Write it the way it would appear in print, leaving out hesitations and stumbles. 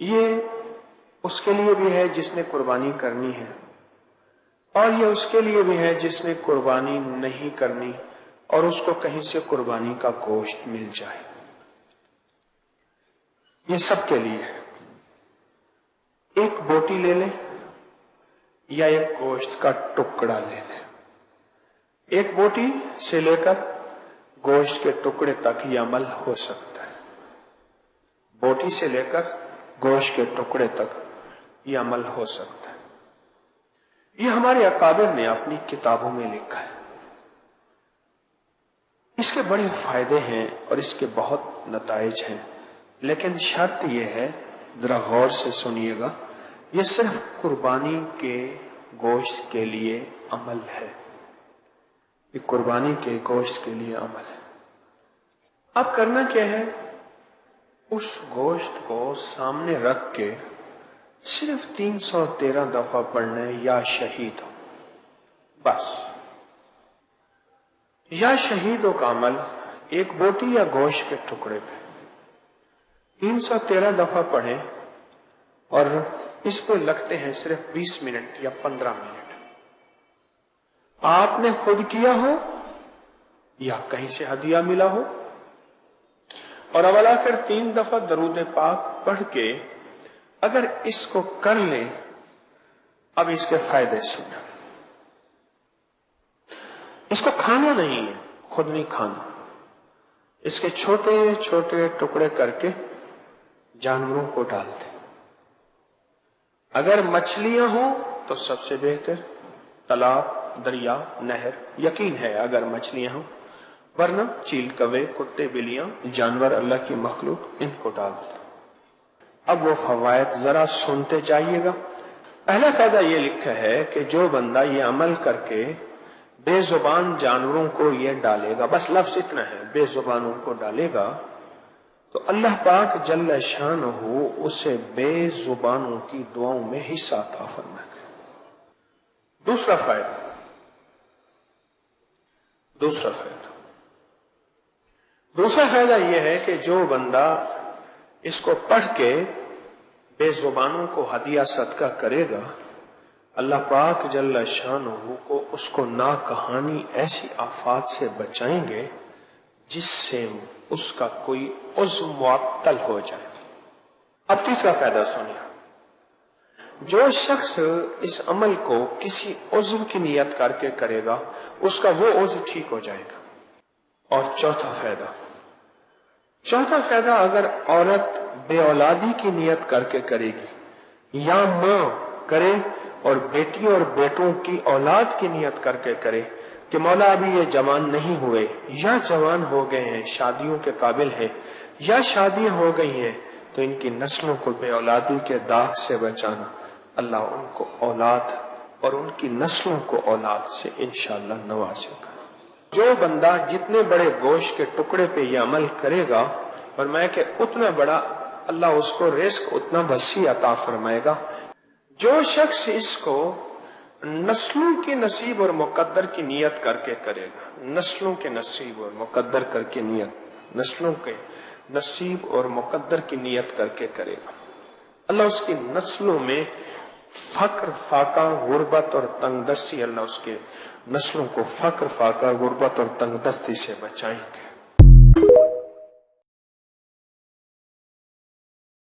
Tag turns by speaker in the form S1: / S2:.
S1: یہ اس کے لیے بھی ہے جس نے قربانی کرنی ہے، اور یہ اس کے لیے بھی ہے جس نے قربانی نہیں کرنی اور اس کو کہیں سے قربانی کا گوشت مل جائے۔ یہ سب کے لیے ہے۔ ایک بوٹی لے لیں یا ایک گوشت کا ٹکڑا لے لیں، ایک بوٹی سے لے کر گوشت کے ٹکڑے تک یہ عمل ہو سکتا ہے، بوٹی سے لے کر گوشت کے ٹکڑے تک یہ عمل ہو سکتا ہے۔ یہ ہمارے اکابر نے اپنی کتابوں میں لکھا ہے۔ اس کے بڑے فائدے ہیں اور اس کے بہت نتائج ہیں، لیکن شرط یہ ہے، ذرا غور سے سنیے گا، یہ صرف قربانی کے گوشت کے لیے عمل ہے، یہ قربانی کے گوشت کے لیے عمل ہے۔ اب کرنا کیا ہے؟ اس گوشت کو سامنے رکھ کے صرف 313 دفعہ پڑھنا ہے، یا شہید ہو، بس۔ یا شہیدوں کا عمل ایک بوٹی یا گوشت کے ٹکڑے پہ 313 دفعہ پڑھیں، اور اس پہ لگتے ہیں صرف 20 منٹ یا 15 منٹ۔ آپ نے خود کیا ہو یا کہیں سے ہدیہ ملا ہو، اور اول آخر 3 دفعہ درود پاک پڑھ کے اگر اس کو کر لیں، اب اس کے فائدے سنیں۔ اس کو کھانا نہیں ہے، خود نہیں کھانا، اس کے چھوٹے چھوٹے ٹکڑے کر کے جانوروں کو ڈال دیں۔ اگر مچھلیاں ہوں تو سب سے بہتر، تالاب، دریا، نہر، یقین ہے اگر مچھلیاں ہوں، ورنہ چیل، کوے، کتے، بلیاں، جانور اللہ کی مخلوق، ان کو ڈال دیں۔ اب وہ فوائد ذرا سنتے جائیے گا۔ پہلا فائدہ یہ لکھا ہے کہ جو بندہ یہ عمل کر کے بے زبان جانوروں کو یہ ڈالے گا، بس لفظ اتنا ہے، بے زبانوں کو ڈالے گا، تو اللہ پاک جل شانہ اسے بے زبانوں کی دعاؤں میں حصہ عطا فرمائے گا۔ دوسرا فائدہ یہ ہے کہ جو بندہ اس کو پڑھ کے بے زبانوں کو ہدیہ صدقہ کرے گا، اللہ پاک جل شانہ کو اس کو ناکہانی ایسی آفات سے بچائیں گے جس سے اس کا کوئی عضو معطل ہو جائے۔ اب تیسرا فائدہ سنیے، جو شخص اس عمل کو کسی عضو کی نیت کر کے کرے گا، اس کا وہ عضو ٹھیک ہو جائے گا۔ اور چوتھا فائدہ اگر عورت بے اولادی کی نیت کر کے کرے گی، یا ماں کرے اور بیٹی اور بیٹوں کی اولاد کی نیت کر کے کرے کہ مولا ابھی یہ جوان نہیں ہوئے یا جوان ہو گئے ہیں، شادیوں کے قابل ہیں، یا شادیاں ہو گئی ہیں، تو ان کی نسلوں کو بے اولادی کے داغ سے بچانا، اللہ ان کو اولاد اور ان کی نسلوں کو اولاد سے انشاءاللہ نوازے گا۔ جو بندہ جتنے بڑے گوشت کے ٹکڑے پہ یہ عمل کرے گا، فرمایا کہ اتنا بڑا اللہ اس کو رزق اتنا وسیع عطا فرمائے گا۔ جو شخص اس کو نسلوں کے نصیب اور مقدر کی نیت کر کے کرے گا، نسلوں کے نصیب اور مقدر کر کے نیت، نسلوں کے نصیب اور مقدر کی نیت کر کے کرے گا، اللہ اس کی نسلوں میں فقر، فاقہ، غربت اور تنگ دستی، اللہ اس کے نسلوں کو فقر، فاقہ، غربت اور تنگ دستی سے بچائیں گے۔